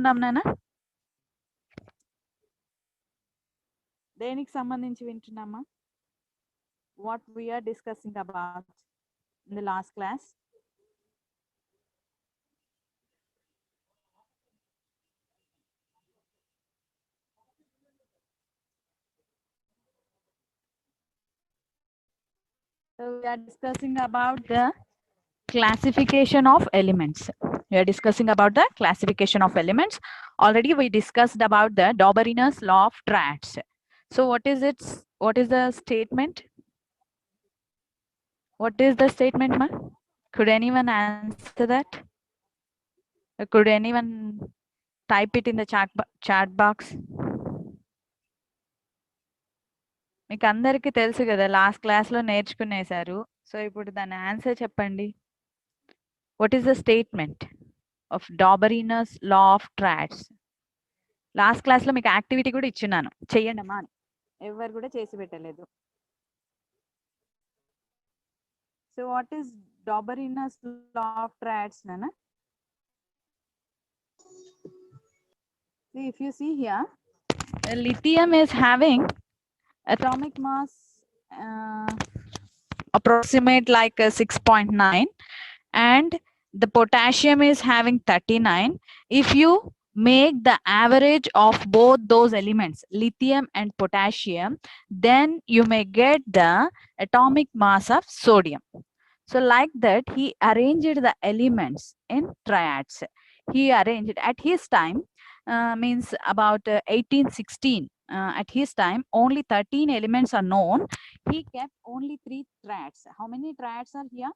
వింటున్నాం నాన్న? దేనికి సంబంధించి వింటున్నామా? What we are discussing about in the last class? So we are discussing about the classification of elements. We are discussing about the classification of elements. Already we discussed about the Doberanus law of triads. So what is its, what is the statement? What is the statement, ma? Could anyone answer that? Could anyone type it in the chat box? మీకు అందరికీ తెలుసు కదా, last క్లాస్లో నేర్చుకునేశారు. So ఇప్పుడు దాని answer చెప్పండి. What is the statement of Dobereiner's law of triads? Last క్లాస్లో మీకు యాక్టివిటీ కూడా ఇచ్చున్నాను, చెయ్యండి అమ్మా అని. ఎవరు కూడా చేసి పెట్టలేదు. So what is Dobereiner's law of triads నాన్న? If you see here, lithium is having atomic mass approximate like 6.9, and the potassium is having 39. If you make the average of both those elements, lithium and potassium, then you may get the atomic mass of sodium. So like that, he arranged the elements in triads. He arranged at his time, means about 1816. At his time, only 13 elements are known. He kept only 3 triads. How many triads are here?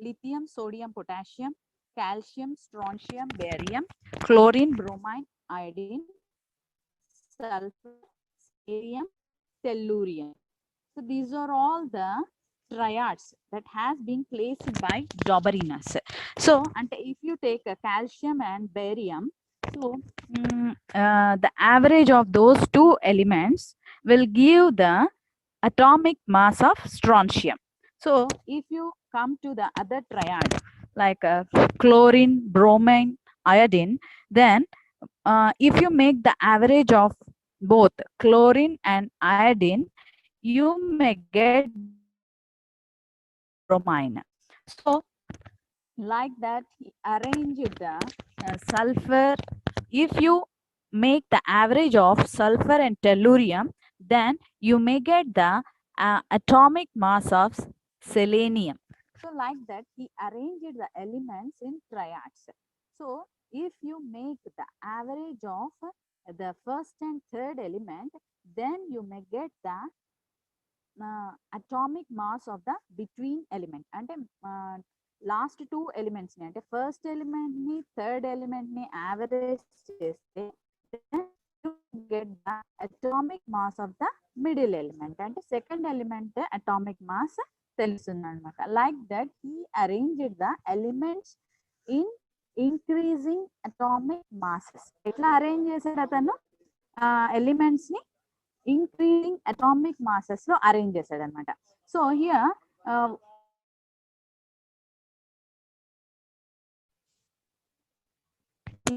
Lithium, sodium, potassium, calcium, strontium, barium, chlorine, bromine, iodine, sulfur, cerium, tellurium. So these are all the triads that has been placed by Doberanus. So, and if you take a calcium and barium, so the average of those two elements will give the atomic mass of strontium. So if you come to the other triad like chlorine, bromine, iodine, then if you make the average of both chlorine and iodine, you may get bromine. So like that, he arranged the sulfur. If you make the average of sulfur and tellurium, then you may get the atomic mass of selenium. So like that, he arranged the elements in triads. So if you make the average of the first and third element, then you may get the atomic mass of the between element. And last 2 elements ని, అంటే first element ని third element ని average చేస్తే get the atomic mass of the middle element, అంటే second element atomic mass తెలుస్తుంది అనమాట. Like that he arranged the elements in increasing atomic masses. ఎట్లా arrange చేశాడు అతను? ఎలిమెంట్స్ ని ఇంక్రీజింగ్ అటామిక్ మాసెస్ లో అరేంజ్ చేశాడు అనమాట. So here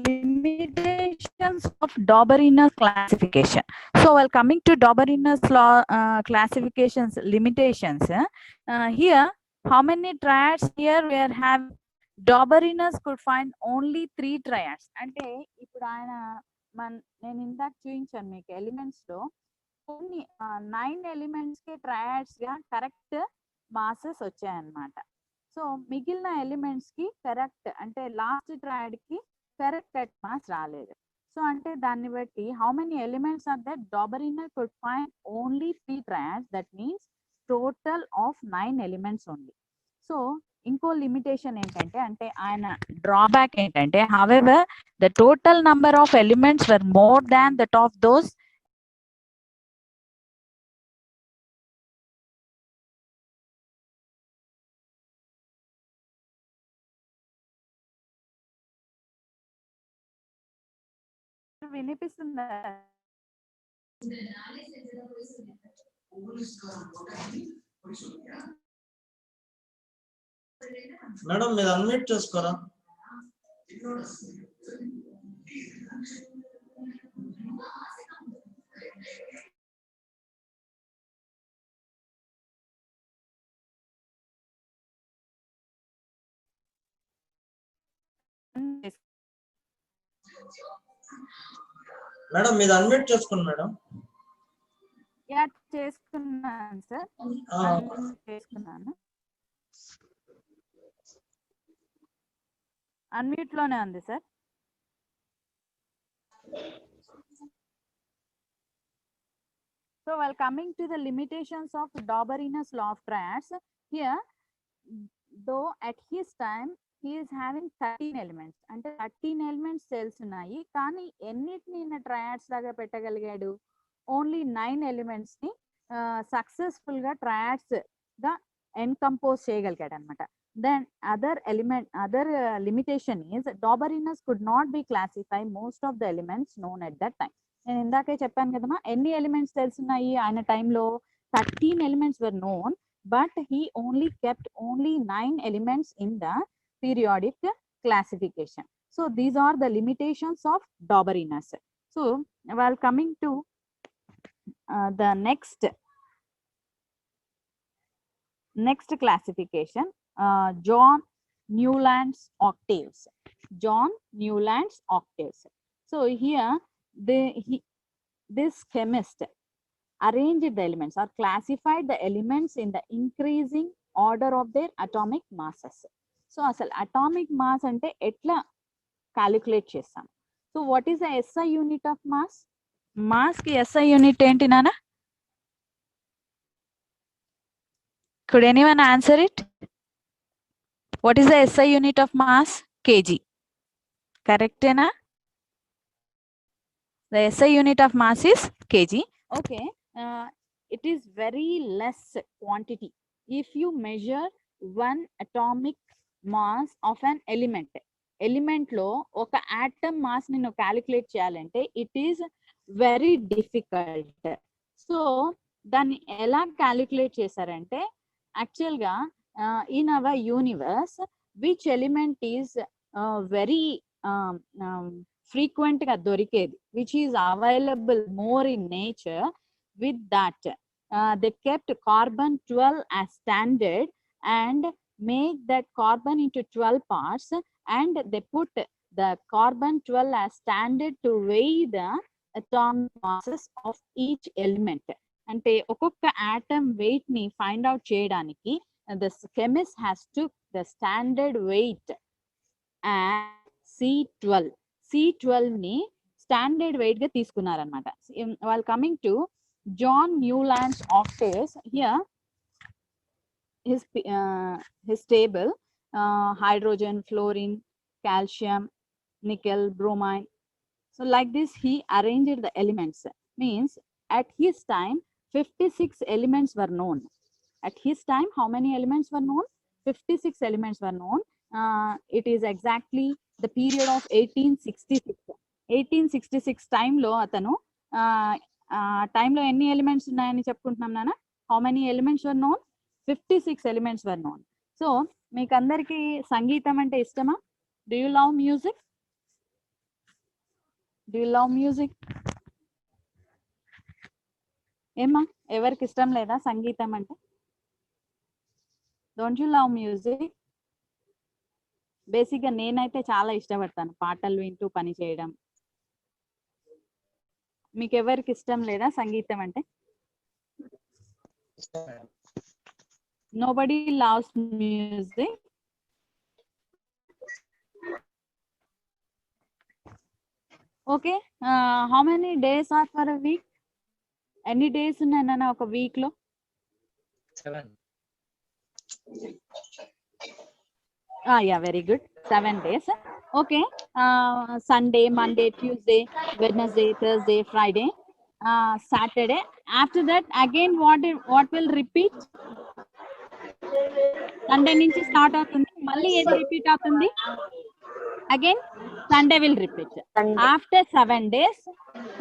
limitations of Doberanus classification. So while coming to Doberanus law classifications limitations, here how many triads here we are having? Doberanus could find only 3 triads. అంటే ఇప్పుడు ఆయన నేను ఇందాక చూపించాను మీకు ఎలిమెంట్స్ లో కొన్ని 9 ఎలిమెంట్స్ కి ట్రయాడ్స్ గా కరెక్ట్ మాసెస్ వచ్చాయన్నమాట. సో మిగిలిన ఎలిమెంట్స్ కి కరెక్ట్, అంటే లాస్ట్ ట్రయాడ్ కి కరెక్ట్ అట్ మాస్ రాలేదు. సో అంటే దాన్ని బట్టి how many elements are that? Doberanus could find only 3 triads. That means total of 9 elements only. So ఇంకో లిమిటేషన్ ఏంటంటే, అంటే ఆయన డ్రాబ్యాక్ ఏంటంటే, however the total number of elements were more than that of those వినిపిస్తుందా? Madam మీరు unmute చేసుకోరా? Madam మీరు unmute చేసుకోండి మేడం. యా చేసుకున్నాను సార్, చేసుకున్నాను. అన్మ్యూట్ లోనే ఉంది sir. So while coming to the limitations of Dauberina's law of triads, here though at his time he is having 13 elements, అంటే 13 elements తెలుసున్నాయి, కానీ ఎన్నిటిని ట్రయాడ్స్ లాగా పెట్టగలిగాడు? ఓన్లీ 9 ఎలిమెంట్స్ ని సక్సెస్ఫుల్ గా ట్రయాడ్స్ గా ఎన్కంపోజ్ చేయగలిగాడు అనమాట. Then other limitation is Dauberina's could not be classify most of the elements known at that time. నేను ఇందాకే చెప్పాను కదమ్మా, ఎన్ని ఎలిమెంట్స్ తెలుసున్నాయి ఆయన టైంలో? 13 elements were known, but he only kept only 9 elements in the periodic classification. So these are the limitations of Dauberina's. So while coming to the next classification, John Newland's octaves. John Newland's octaves. So here this chemist arranged the elements or classified the elements in the increasing order of their atomic masses. So asal atomic mass ante etla calculate chestam? So what is the SI unit of mass? Mass ki SI unit enti nana? Could anyone answer it? What is the SI unit of mass? kg. Correct na? The SI unit of mass is kg. Okay, it is very less quantity. If you measure one atomic mass of an element lo oka atom mass ni calculate cheyalante it is very difficult. So danni ela calculate chesarante, actual ga in our universe which element is very frequent ga dorikedi, which is available more in nature, with that they kept carbon 12 as standard and make that carbon into 12 parts, and they put the carbon 12 as standard to weigh the atomic masses of each element. Ante okokka atom weight ni find out cheyadaniki the chemist has took the standard weight as C12. C12 ni standard weight ga తీసుకున్నారన్నమాట. While coming to John Newland's octaves, here his table, hydrogen, fluorine, calcium, nickel, bromine. So like this he arranged the elements. Means at his time 56 elements were known. At his time how many elements were known? 56 elements were known. It is exactly the period of 1866 time lo atanu time lo enni elements unnayani cheppuntunnam nana? How many elements were known? 56 elements were known. So meeku andariki sangeetam ante ishtama? Do you love music? Do you love music? Emma, evariki ishtam leda sangeetam ante? Don't you love music? Basic ga nenaithe chaala ishtapadtanu paatalu vintu pani cheyadam. Meeku evariki ishtam leda sangeetam ante? Nobody loves music. Okay, how many days are for a week? Any days unnayana oka week lo? 7. Yeah, very good. 7 days. Okay, Sunday, Monday, Tuesday, Wednesday, Thursday, Friday, Saturday. After that again what will repeat? Sunday nunchi start avutundi, malli edi repeat avutundi? Again Sunday will repeat. After 7 days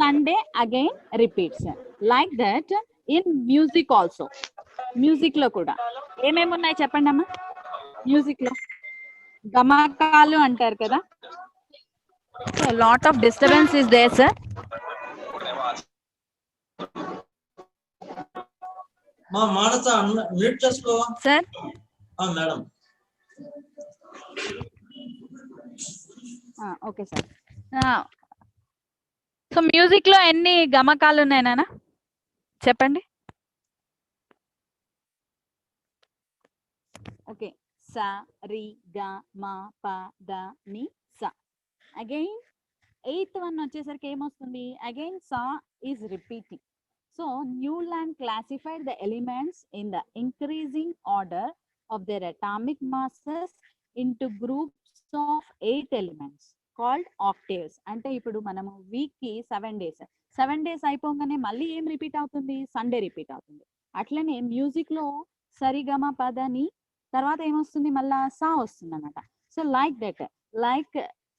Sunday again repeats. Like that in music also. Music lo kuda emem unnai cheppandi amma? Music lo gamakalu antaru kada. So A lot of disturbance is there, sir. మా మానస mute చేసుకో. Sir. Madam. Okay sir. So music లో ఎన్ని గమకాలు ఉన్నాయి నాన్న చెప్పండి. Okay, స రి గ మ ప ద ని స. అగైన్ ఎయిత్ వన్ వచ్చేసరికి ఏమొస్తుంది? Again saw is repeating. So Newland classified the elements in the increasing order of their atomic masses into groups of 8 elements called octaves. అంటే ఇప్పుడు మనము వీక్ కి 7 days, 7 days అయిపోగానే మళ్ళీ ఏం రిపీట్ అవుతుంది? సండే రిపీట్ అవుతుంది. అట్లనే మ్యూజిక్ లో సరిగమ పదని తర్వాత ఏమొస్తుంది? మళ్ళా సా వస్తుంది అన్నమాట. So like that, like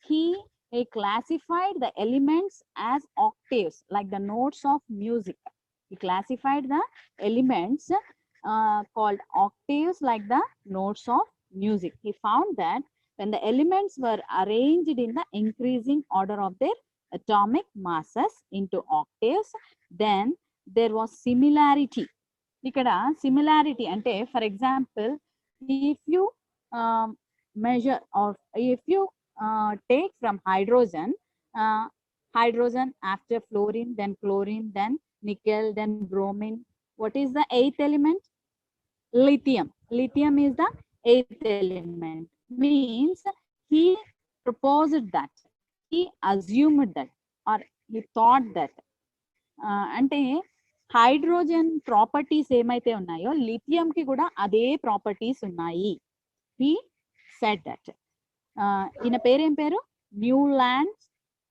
he classified the elements as octaves, like the notes of music. He classified the elements called octaves like the notes of music. He found that when the elements were arranged in the increasing order of their atomic masses into octaves, then there was similarity. Ikkada similarity ante, for example, if you measure or if you take from hydrogen, after fluorine, then chlorine, then nickel, then bromine. What is the 8th element? Lithium. Lithium is the 8th element. Means he proposed that, he assumed that, or he thought that. అంటే hydrogen properties ఏమైతే ఉన్నాయో lithium కి కూడా అదే properties ఉన్నాయి. he said that. ఈయన పేరేం పేరు? Newlands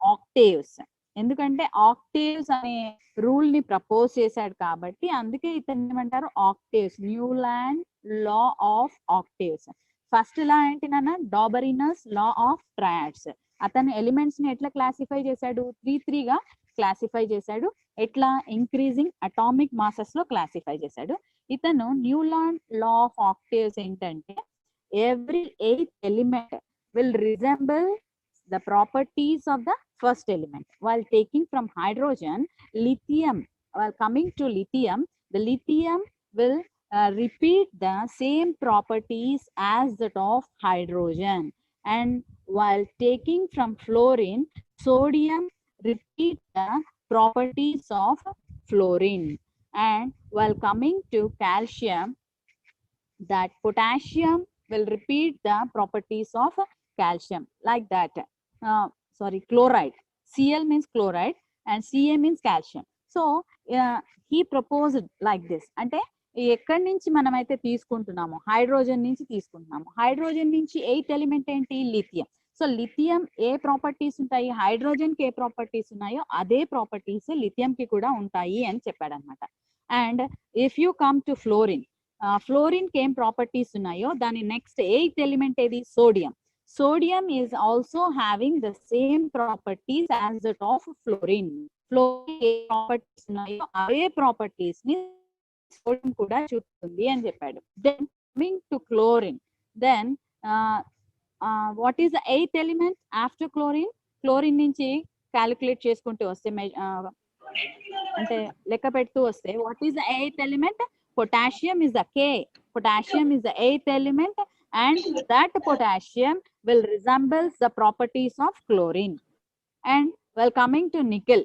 octaves. ఎందుకంటే ఆక్టేవ్స్ అనే రూల్ ని ప్రపోజ్ చేశాడు కాబట్టి అందుకే ఇతన్ని ఏమంటారు? Octaves. Newlands law of octaves. First law ఏంటి నాన్న? Dobereiner's law of triads. అతను ఎలిమెంట్స్ ని ఎట్లా క్లాసిఫై చేశాడు? 3 గా క్లాసిఫై చేశాడు. ఎట్లా? ఇంక్రీజింగ్ అటామిక్ మాసెస్ లో క్లాసిఫై చేశాడు. ఇతను న్యూలాండ్ లా ఆఫ్ ఆక్టేవ్స్ ఏంటంటే every 8th element will resemble the properties of the first element. While taking from hydrogen, lithium, while coming to lithium, the lithium will repeat the same properties as that of hydrogen. And while taking from fluorine, sodium repeat the properties of fluorine. And while coming to calcium, that potassium will repeat the properties of calcium, like that. Chloride. Cl means chloride and Ca means calcium. So he proposed like this. అంటే ఎక్కడి నుంచి మనమైతే తీసుకుంటున్నామో hydrogen నుంచి తీసుకుంటున్నాము. Hydrogen నుంచి 8th element ఏంటి? Lithium. So lithium ఏ properties ఉంటాయి? Hydrogen కి ఏ ప్రాపర్టీస్ ఉన్నాయో అదే ప్రాపర్టీస్ లిథియం కి కూడా ఉంటాయి అని చెప్పాడు అనమాట. And if you come to fluorine, fluorine కి ఏం ప్రాపర్టీస్ ఉన్నాయో దాని నెక్స్ట్ 8th ఎలిమెంట్ ఏది? Sodium. Sodium is also having the same properties as that of fluorine. Fluorine ఏ ప్రాపర్టీస్ ఉన్నాయో అవే ప్రాపర్టీస్ ని సోడియం కూడా చూపుతుంది అని చెప్పాడు. Then coming to chlorine, then what is the 8th element after chlorine? Chlorine నుంచి క్యాలిక్యులేట్ చేసుకుంటూ వస్తే అంటే లెక్క పెడుతూ వస్తే what is the 8th element? Potassium is the K. Potassium is the 8th element, and that potassium will resemble the properties of chlorine. And while coming to nickel,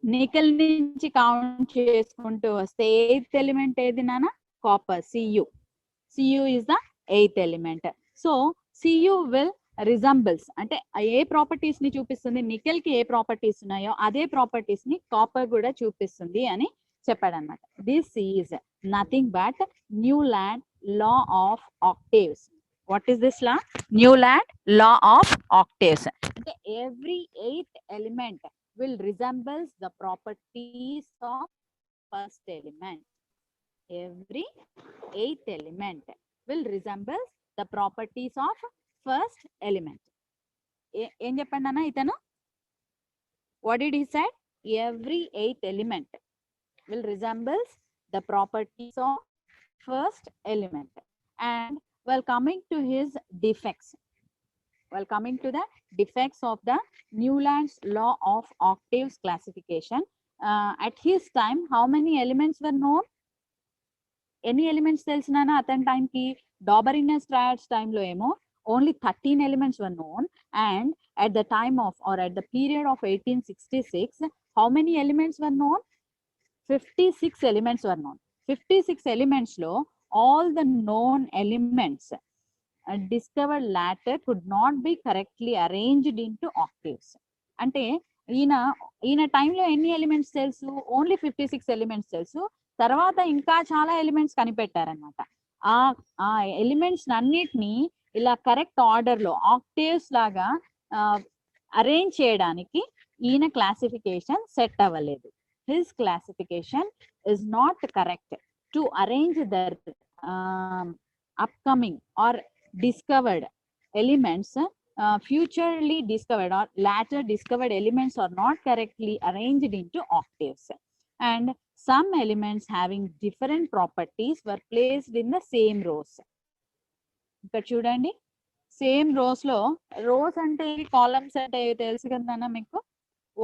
nickel నుంచి count చేసుకుంటూ వస్తే 8th element ఏది నాన్న? Copper. Cu. Cu is the 8th element. So Cu will resembles, అంటే ఏ properties ని చూపిస్తుంది? Nickel కి ఏ properties ఉన్నాయో అదే ప్రాపర్టీస్ ని కాపర్ కూడా చూపిస్తుంది అని చెప్పాడనమాట. This is nothing but Newlands law of octaves. What is this law? Newlands law of octaves. అంటే every 8th element will resembles the properties of first element. Every 8th element will resembles the properties of first element. ఏం చెప్పండి అన్న ఇతను? What did he say? Every 8th element will resembles the properties of first element. And while coming to his defects, Well, coming to the defects of the Newland's law of octaves classification. At his time, how many elements were known? Any elements తెలిసినానా అతని టైంకి? డాబరినస్ triads టైంలో ఏమో only 13 elements were known, and at the time of, or at the period of 1866, how many elements were known? 56 elements were known. 56 elements lo all the known elements discovered later could not be correctly arranged into octaves. అంటే ఈయన టైంలో ఎన్ని elements తెలుసు? Only 56 elements తెలుసు. తర్వాత ఇంకా చాలా elements కనిపెట్టారనమాట. ఆ ఎలిమెంట్స్ అన్నిటినీ ఇలా కరెక్ట్ ఆర్డర్ లో ఆక్టేవ్స్ లాగా అరేంజ్ చేయడానికి ఈయన క్లాసిఫికేషన్ సెట్ అవ్వలేదు. His classification is not correct to arrange their upcoming or discovered elements, futurely discovered or later discovered elements are not correctly arranged into octaves, and some elements having different properties were placed in the same rows. ఇక్కడ చూడండి, same rows లో, rows అంటే columns అంటే తెలుసు కదా మీకు,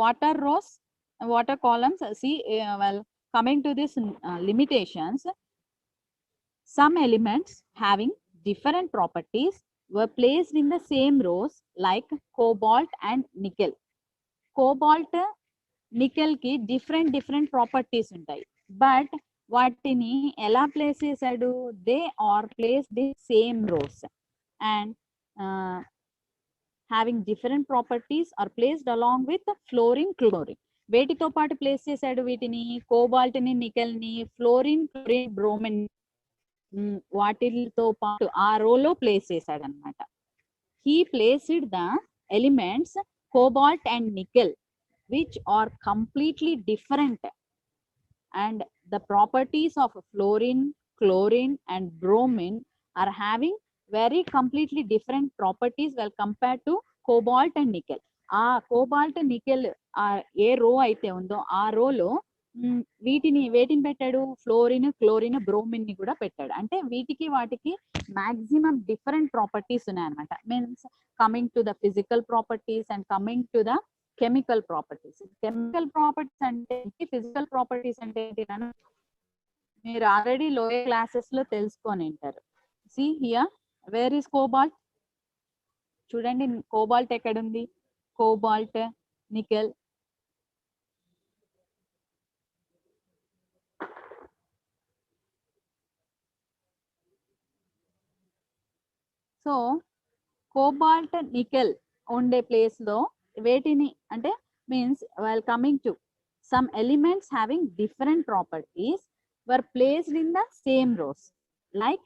what are rows, what are columns. well, coming to this limitations, some elements having different properties were placed in the same rows like cobalt and nickel. Cobalt, nickel ki different properties ఉంటాయి, but వాటిని ఎలా place చేశాడు? They are placed in same rows, and having different properties are placed along with fluorine, chlorine. వేటితో పాటు place చేశాడు వీటిని? Cobalt ని, nickel ని, ఫ్లోరిన్, క్లోరిన్, బ్రోమిన్ వాటితో పాటు ఆ రోలో ప్లేస్ చేశాడు అనమాట. He placed the elements cobalt and nickel which are completely different, and the properties of fluorine, chlorine and bromine are having very completely different properties well compared to cobalt and nickel. ఆ cobalt, nickel ఏ రో అయితే ఉందో ఆ రోలో వేటిని పెట్టాడు? Fluorine, chlorine, bromine ని కూడా పెట్టాడు. అంటే వీటికి వాటికి మాక్సిమం డిఫరెంట్ ప్రాపర్టీస్ ఉన్నాయన్నమాట. Means coming to the physical properties and coming to the chemical properties. Chemical properties అంటే, ఫిజికల్ ప్రాపర్టీస్ అంటే ఏంటి మీరు ఆల్రెడీ లోయర్ క్లాసెస్ లో తెలుసుకొని ఉంటారు. See here, where is cobalt? చూడండి, కోబాల్ట్ ఎక్కడుంది? Cobalt, nickel, so cobalt, nickel ఉండే ప్లేస్ లో వేటిని అంటే, means while coming to some elements having different properties were placed in the same rows like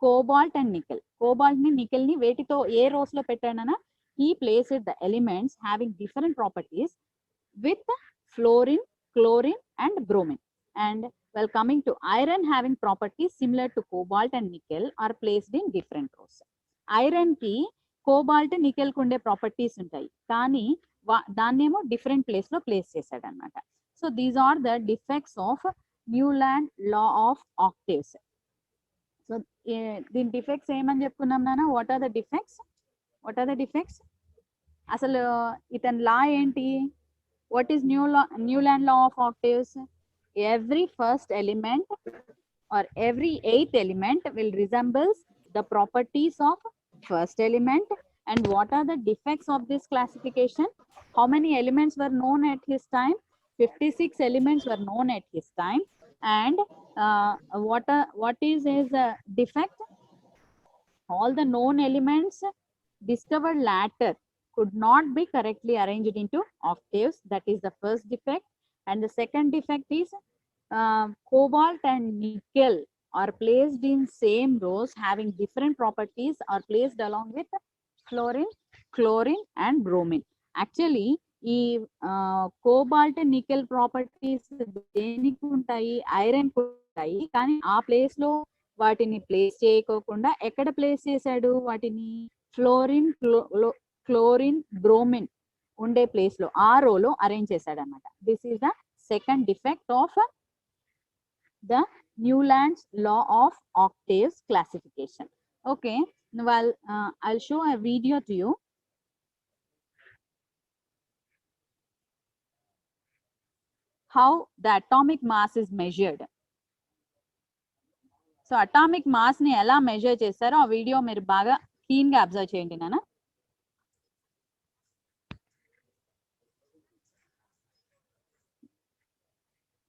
cobalt and nickel. Cobalt ni, nickel ni వేటితో A rose లో పెట్టాడనా? he placed the elements having different properties with fluorine, chlorine and bromine. And while coming to iron having properties similar to cobalt and nickel are placed in different rows. Iron కి cobalt, nickel కు ఉండే properties ఉంటాయి, కానీ దాన్నేమో different place లో place చేశాడు అనమాట. So these are the defects of Newland law of octaves. సో దీని డిఫెక్ట్స్ ఏమని చెప్పుకున్నాం నాన్న? What are the defects? అసలు ఇతని లా ఏంటి? What is Newland law of octaves? Every first element or every eighth element will resembles the properties of first element. And what are the defects of this classification? How many elements were known at his time? 56 elements were known at his time. And what is his defect? All the known elements discovered later could not be correctly arranged into octaves. That is the first defect. And the second defect is cobalt and nickel are placed in same rows having different properties are placed along with fluorine, chlorine and bromine. Actually ఈ cobalt, nickel properties దేనికి ఉంటాయి? Iron ఉంటాయి, కానీ ఆ place లో వాటిని place చేయకోకుండా ఎక్కడ ప్లేస్ చేశాడు వాటిని? ఫ్లోరిన్, క్లోరిన్, బ్రోమిన్ ఉండే ప్లేస్ లో ఆ రోలో అరేంజ్ చేశాడు అనమాట. This is the second defect of the Newland's law of octaves classification. Okay, Well, I'll show a video to you. How the atomic mass is measured. So atomic mass ని ఎలా measure చేస్తారో ఆ video మీరు బాగా clean గా observe చేయండి నాన్న.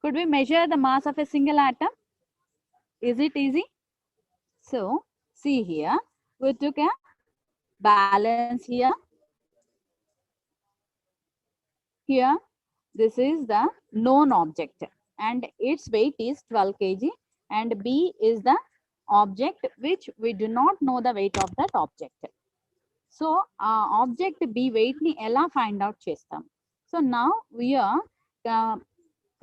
Could we measure the mass of a single atom? Is it easy? So see here, we took a balance here. Here, this is the known object and its weight is 12 kg, and B is the object which we do not know the weight of that object. So object B weight ni ela find out chestam. So now we are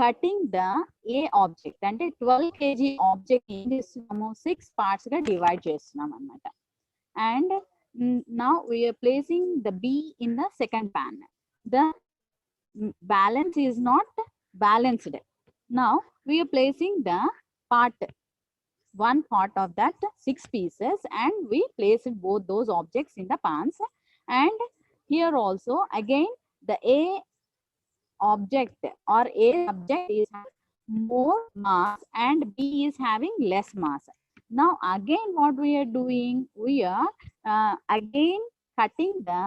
cutting the A object అంటే 12 kg object ఏం చేస్తున్నాము 6 parts గా divide చేస్తున్నాం అన్నమాట. And now we are placing the B in the second pan. The balance is not balanced. Now we are placing the one part of that 6 pieces and we place both those objects in the pans. And here also again the A object or A subject is more mass and B is having less mass. Now again what we are doing, we are again cutting the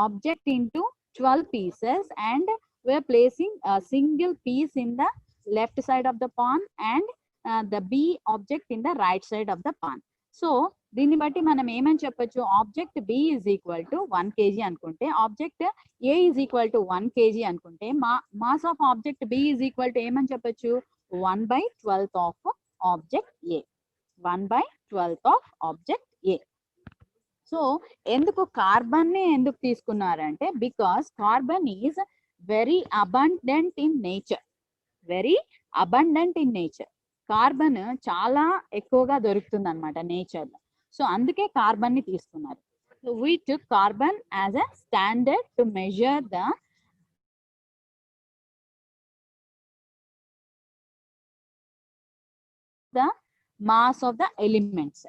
object into 12 pieces and we are placing a single piece in the left side of the pan and the B object in the right side of the pan. So దీన్ని బట్టి మనం ఏమని చెప్పొచ్చు, object B is equal to 1 kg అనుకుంటే object A is equal to 1 kg అనుకుంటే mass of object B is equal to ఏమని చెప్పొచ్చు 1/12 of object A. 1/12 of object A. So ఎందుకు కార్బన్ ని ఎందుకు తీసుకున్నారంటే because carbon is very abundant in nature. Very abundant in nature. Carbon చాలా ఎక్కువగా దొరుకుతుంది అనమాట నేచర్ లో. సో అందుకే కార్బన్ ని తీసుకున్నారు. So we took carbon as a standard to measure the mass of the elements.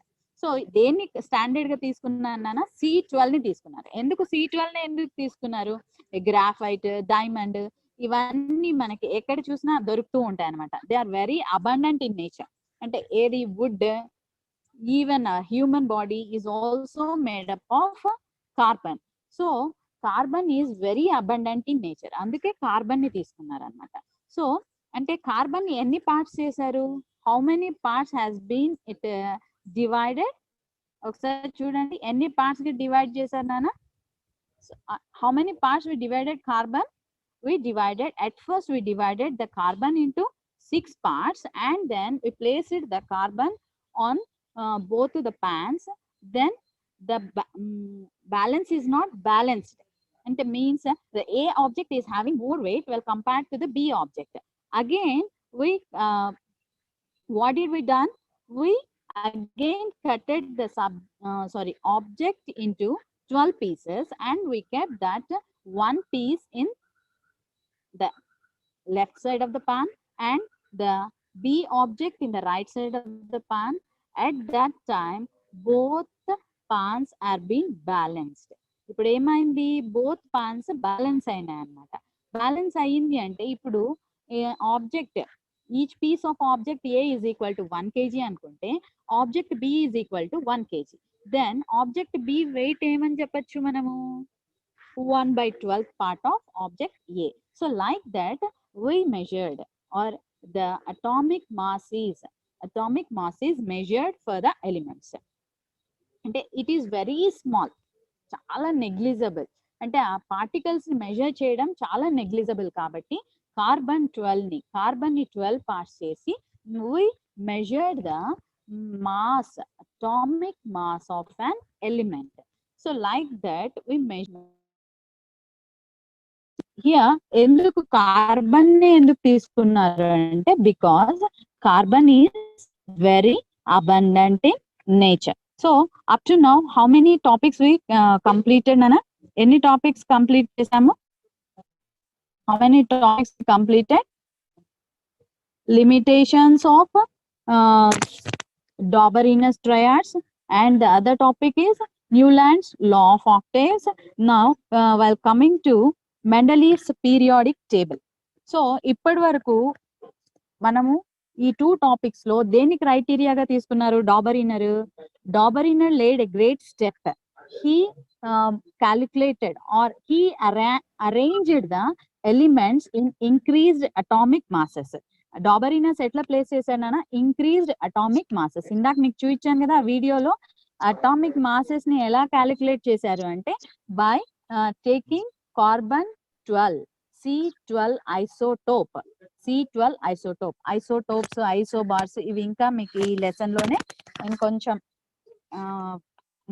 So దేన్ని స్టాండర్డ్ గా తీసుకున్నారన్న C12 ని తీసుకున్నారు. ఎందుకు C12 ని ఎందుకు తీసుకున్నారు, గ్రాఫైట్, డైమండ్ ఇవన్నీ మనకి ఎక్కడ చూసినా దొరుకుతూ ఉంటాయి అనమాట. They are very abundant in nature. అంటే ఏది wood, even human body is also made up of carbon. So carbon is very abundant in nature. అందుకే కార్బన్ ని తీసుకున్నారు అనమాట. సో అంటే కార్బన్ ఎన్ని పార్ట్స్ చేశారు, how many parts has been it divided. ఒకసారి చూడండి ఎన్ని పార్ట్స్ కి డివైడ్ చేశారు నాన్న. How many parts we divided carbon? We divided, at first we divided the carbon into 6 parts and then we placed the carbon on both the pans. Then the balance is not balanced, and it means the A object is having more weight well compared to the B object. Again we what did we done, we again cutted the object into 12 pieces and we kept that one piece in the left side of the pan and the B object in the right side of the pan. At that time both pans are being balanced. ఇప్పుడు ఏమైంది, both pans balance అయినాయి అన్నమాట. Balance అయ్యింది అంటే ఇప్పుడు object each piece of object A is equal to 1 kg అనుకుంటే object B is equal to 1 kg. Then object B weight ఏమని చెప్పొచ్చు మనము 1/12 part of object A. So like that we measured, or the atomic mass is measured for the elements. అంటే it is very small, చాలా negligible. అంటే ఆ particles ని measure చేయడం చాలా నెగ్లిజిబుల్ కాబట్టి కార్బన్ ని 12 పార్ట్స్ చేసి we measured the mass, atomic mass of an element. So like that we measure. Here ఎందుకు కార్బన్ ని ఎందుకు తీసుకున్నారు అంటే because carbon is very abundant in nature. So up to now how many topics we completed అన్న, ఎన్ని topics completed చేసాము, how many topics completed? Limitations of Dauber-Innes triads, And the other topic is Newland's law of octaves. Now, while coming to Mendeleev's periodic table. So, ఇప్పటి వరకు మనము ఈ 2 topics లో దేని క్రైటీరియాగా తీసుకున్నారు? డాబరినర్ laid a great step. He calculated or he arranged the elements in increased atomic masses. డాబరినస్ ఎట్లా place చేశాడన్నా increased atomic masses. ఇందాక మీకు చూపించాను కదా వీడియోలో. అటామిక్ మాసెస్ ని ఎలా క్యాలిక్యులేట్ చేశారు అంటే by taking carbon 12 C12 isotope. Isotopes, isobars ఇవి ఇంకా మీకు ఈ లెసన్ లోనే ఇంకొంచెం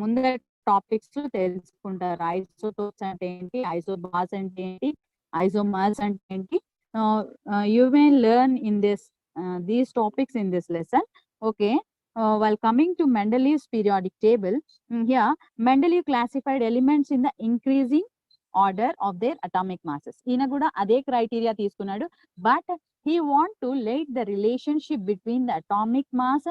ముందర టాపిక్స్ తెలుసుకుంటారు. ఐసోటోప్స్ అంటే ఏంటి, ఐసోబార్స్ అంటే ఏంటి, ఐసోమర్స్ అంటే ఏంటి. You may learn in these topics in this lesson. Okay. While coming to Mendeleev's periodic table, here Mendeleev classified elements in the increasing order of their atomic masses. ఈయన కూడా అదే criteria తీసుకున్నాడు. But he want to late the relationship between the atomic mass,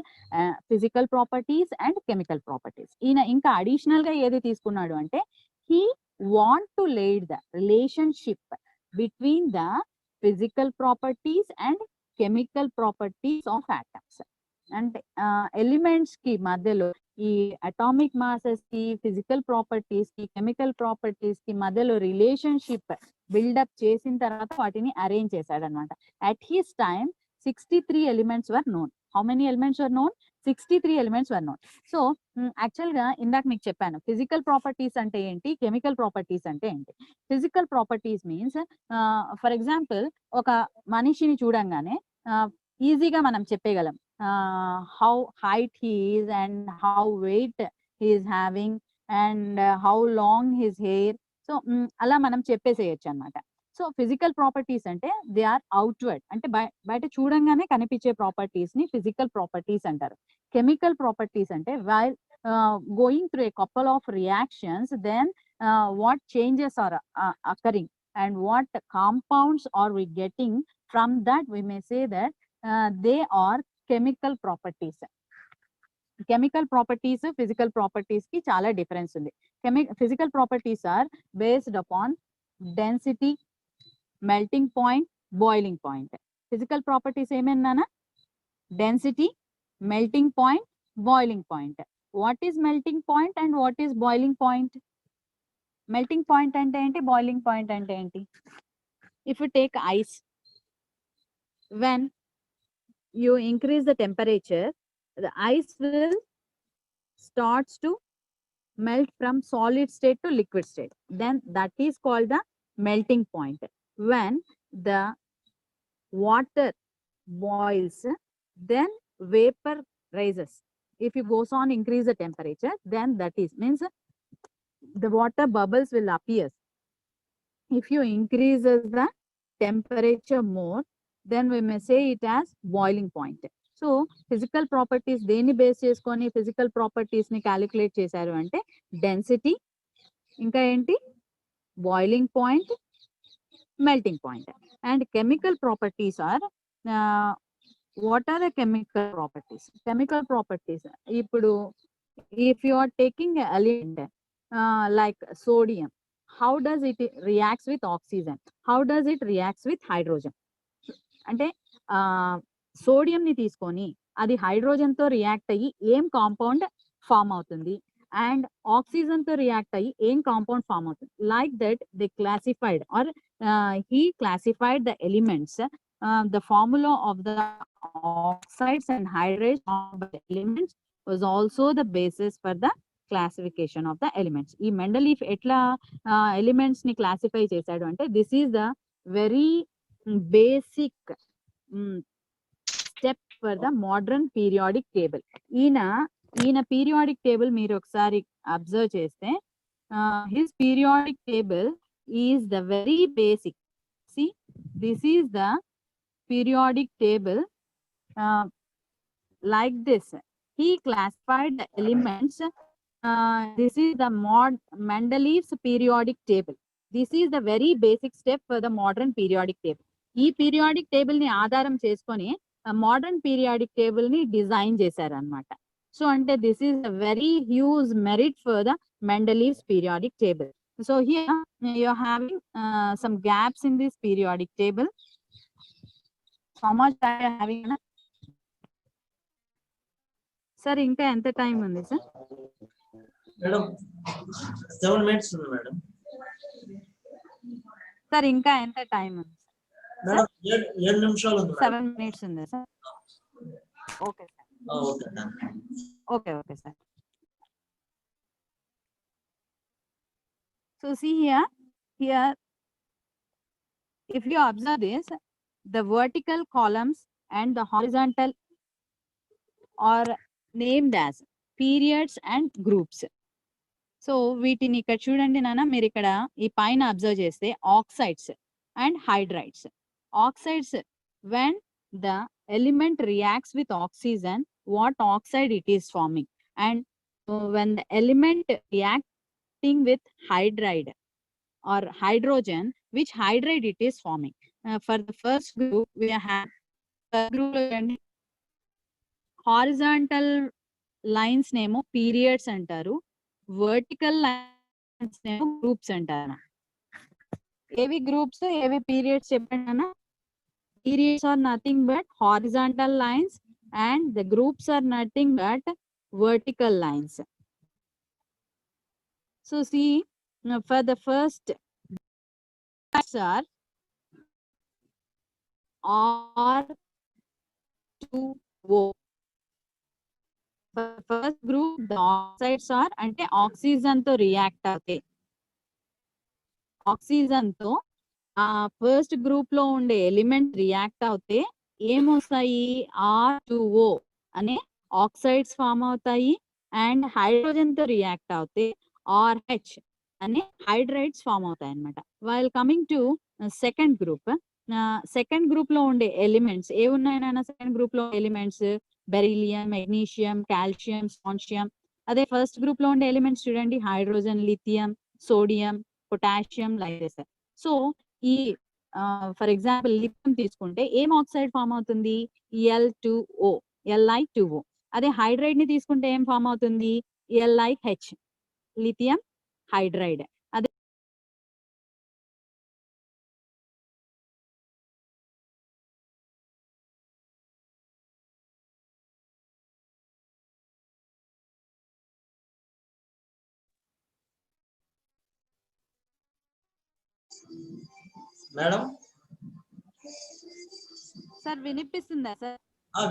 physical properties and chemical properties. ఈయన ఇంకా additional గా ఏది తీసుకున్నాడు అంటే he want to late the relationship between the physical properties and chemical properties of atoms. అంటే elements కి మధ్యలో ఈ అటామిక్ మాసెస్ కి, ఫిజికల్ ప్రాపర్టీస్ కి, కెమికల్ ప్రాపర్టీస్ కి మధ్యలో రిలేషన్షిప్ బిల్డప్ చేసిన తర్వాత వాటిని అరేంజ్ చేశాడు అనమాట. At his time 63 elements were known. How many elements were known? 63 elements were known. So actual గా ఇందాక మీకు చెప్పాను ఫిజికల్ ప్రాపర్టీస్ అంటే ఏంటి, కెమికల్ ప్రాపర్టీస్ అంటే ఏంటి. Physical properties means for example ఒక మనిషిని చూడంగానే ఈజీగా మనం చెప్పగలం how height he is and how weight he is having and how long his hair. So అలా మనం చెప్పేసేయచ్చు అనమాట. సో ఫిజికల్ ప్రాపర్టీస్ అంటే దే ఆర్ అవుట్వర్డ్, అంటే బయట చూడంగానే కనిపించే ప్రాపర్టీస్ ని ఫిజికల్ ప్రాపర్టీస్ అంటారు. కెమికల్ ప్రాపర్టీస్ అంటే while going through a couple of reactions then what changes are occurring and what compounds are we getting from that, we may say that they are chemical properties. Chemical properties, physical properties ki chala difference undi. Physical properties are based upon density, melting point, boiling point. Physical properties ఏమన్నానా? Density, melting point, boiling point. What is melting point and what is boiling point? Melting point ante enti, boiling point ante enti. If you take ice, when you increase the temperature, the ice will starts to melt from solid state to liquid state. Then that is called the melting point. When the water boils, then vapor rises. If it goes on increase the temperature, then that is means the water bubbles will appear. If you increases the temperature more, then we may say it as boiling point. So physical properties దేని base చేసుకొని physical properties ని calculate చేశారు అంటే density, ఇంకా ఏంటి boiling point, melting point. And chemical properties are what are the chemical properties? Chemical properties, ఇప్పుడు if you are taking an element like sodium, how does it reacts with oxygen? How does it reacts with hydrogen? అంటే sodium ని తీసుకొని అది hydrogen తో react అయ్యి ఏం compound form అవుతుంది, and oxygen తో రియాక్ట్ అయ్యి ఏం కాంపౌండ్ ఫామ్ అవుతుంది. Like that they classified or he classified the elements. The formula of the oxides and hydrates of the elements was also the basis for the classification of the elements. ఈ Mendeleev ఎట్లా elements ని classify చేశాడు అంటే this is the very basic step for the modern periodic table. ఈయన periodic table మీరు ఒకసారి observe చేస్తే his periodic table is the very basic. See, this is the periodic table like this. He classified the elements. This is the Mendeleev's periodic table. This is the very basic step for the modern periodic table. ఈ periodic table ని ఆధారం చేసుకొని modern periodic table ని design చేశారు అనమాట. So ante this is a very huge merit for the Mendeleev's periodic table. So here you are having some gaps in this periodic table. So how much time you are having? Sir, ఇంకా ఎంత time ఉంది sir? Madam 7 minutes ఉంది madam. Sir ఇంకా ఎంత time ఉంది? Madam 7 నిమిషాలు ఉంది. 7 minutes ఉంది sir. Okay sir. Okay okay sir. So see here if you observe this, the vertical columns and the horizontal are named as periods and groups. So వీటిని ఇక్కడ చూడండి నాన్న, మీరు ఇక్కడ ఈ పైన అబ్జర్వ్ చేస్తే oxides and hydrides. Oxides when the element reacts with oxygen, what oxide it is forming, and when the element reacting with hydride or hydrogen, which hydride it is forming. For the first group we have group horizontal lines name periods antaru, vertical lines name groups antaru. Evi groups evi periods cheppana? Periods are nothing but horizontal lines and the groups are nothing but vertical lines. So see, for the first are R2O. For first group the oxides are ante oxygen to react avute. Oxygen to first group లో ఉండే element react అవుతే ఏమొస్తాయి? R2O అనే oxides form అవుతాయి. And hydrogen తో react అవుతే RH అనే hydrides form అవుతాయి అన్నమాట. While coming to second group, second group లో ఉండే ఎలిమెంట్స్ ఏ ఉన్నాయన్నా? సెకండ్ గ్రూప్ లో elements beryllium, magnesium, calcium, strontium. అదే ఫస్ట్ గ్రూప్ లో ఉండే ఎలిమెంట్స్ చూడండి, hydrogen, lithium, sodium, potassium, like this. So ఈ ఫర్ ఎగ్జాంపుల్ లిథియం తీసుకుంటే ఏం ఆక్సైడ్ ఫామ్ అవుతుంది? L2O, Li2O. అదే హైడ్రైడ్ ని తీసుకుంటే ఏం ఫామ్ అవుతుంది? LiH, lithium hydride. అదే మేడం సార్ వినిపిస్తుందా సార్?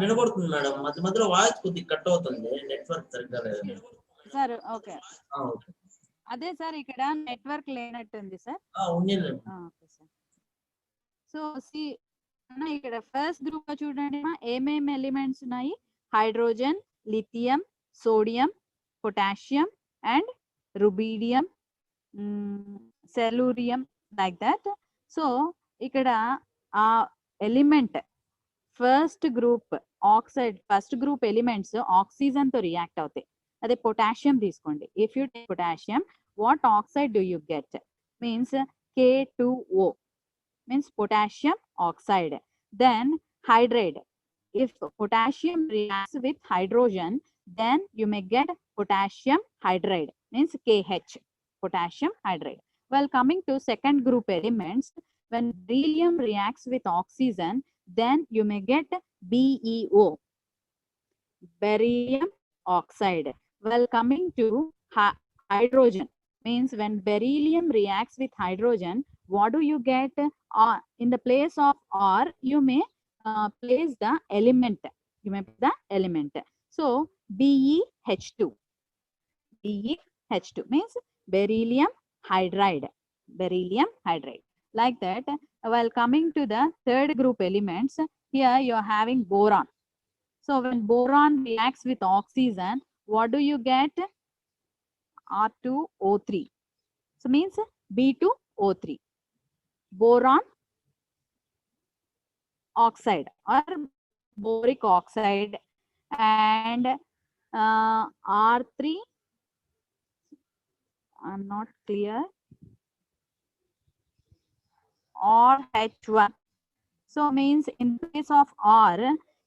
వినబడుతుంది మేడం. మధ్య మధ్యలో వాయిస్ కొద్దిగా కట్ అవుతుంది, నెట్వర్క్ సరిగ్గా లేదు సార్. Okay okay. అదే సార్ ఇక్కడ నెట్వర్క్ లేనట్టుంది sir. Okay sir. So see ఇక్కడ ఫస్ట్ గ్రూప్ లో చూడండి ఏమేమి ఎలిమెంట్స్ ఉన్నాయి? Hydrogen, lithium, sodium, potassium and rubidium, tellurium, like that. So ఇక్కడ ఆ element first group oxide, first group elements oxygen తో రియాక్ట్ అవుతాయి. అదే పొటాషియం తీసుకోండి, if you take potassium, what oxide do you get? Means K2O, means potassium oxide. Then hydride, if potassium reacts with hydrogen, then you may get potassium hydride, means KH, potassium hydride. Well, coming to second group elements, when beryllium reacts with oxygen, then you may get BeO, beryllium oxide. Well, coming to hydrogen, means when beryllium reacts with hydrogen, what do you get? In the place of R, you may place the element. You may put the element. So BeH2. BeH2 means beryllium hydride. Beryllium hydride. Like that. While coming to the third group elements, here you are having boron. So when boron reacts with oxygen, what do you get? R2O3. So means B2O3. Boron oxide or boric oxide, and R3, I'm not clear, or H1. So means in place of R,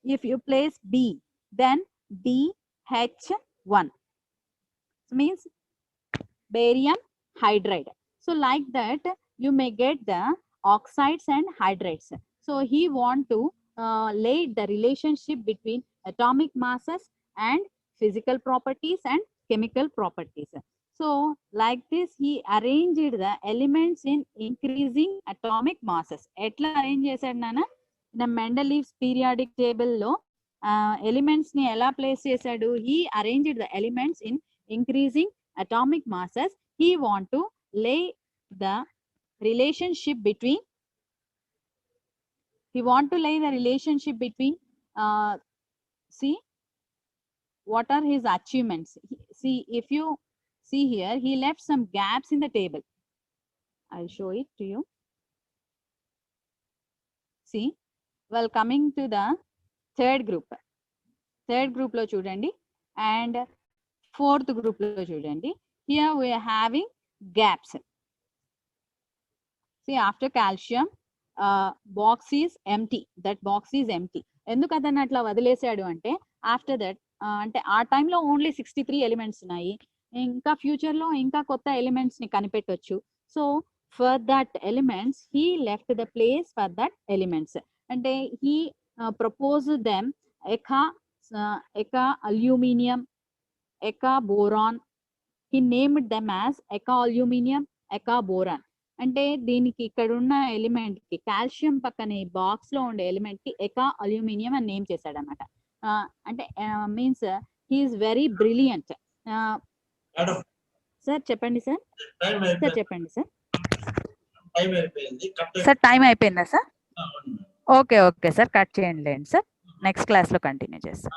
if you place B, then B H1 means barium hydride. So like that you may get the oxides and hydrates. So he want to lay the relationship between atomic masses and physical properties and chemical properties. So like this he arranged the elements in increasing atomic masses. Etla arrange chesadu nana in a Mendeleev's periodic table lo elements ni ela place chesadu, he arranged the elements in increasing atomic masses. He want to lay the relationship between see what are his achievements. See, if you see here, he left some gaps in the table. I'll show it to you. See, well, coming to the third group lo chudandi and fourth group lo chudandi. Here we are having gaps. See, after calcium, box is empty. That box is empty. ఎందుకు అతను అట్లా వదిలేసాడు అంటే after that అంటే ఆ టైంలో only 63 elements ఉన్నాయి. ఇంకా future లో ఇంకా కొత్త ఎలిమెంట్స్ ని కనిపెట్టొచ్చు. So for that elements he left the place for that elements. అంటే he propose them eka aluminium, eka boron. He named them as eka aluminium, eka boron. అంటే దీనికి ఇక్కడ ఉన్న ఎలిమెంట్ కి కాల్షియం పక్కన ఈ బాక్స్ లో ఉండే ఎలిమెంట్ కి ఎకా అల్యూమినియం అని నేమ్ చేశాడు అనమాట. అంటే means he's very brilliant. Sir చెప్పండి సార్. సార్ చెప్పండి సార్. సార్ టైం అయిపోయిందా sir? Okay okay sir, cut చేయండి లేండి సార్. నెక్స్ట్ క్లాస్ లో కంటిన్యూ చేస్తాం.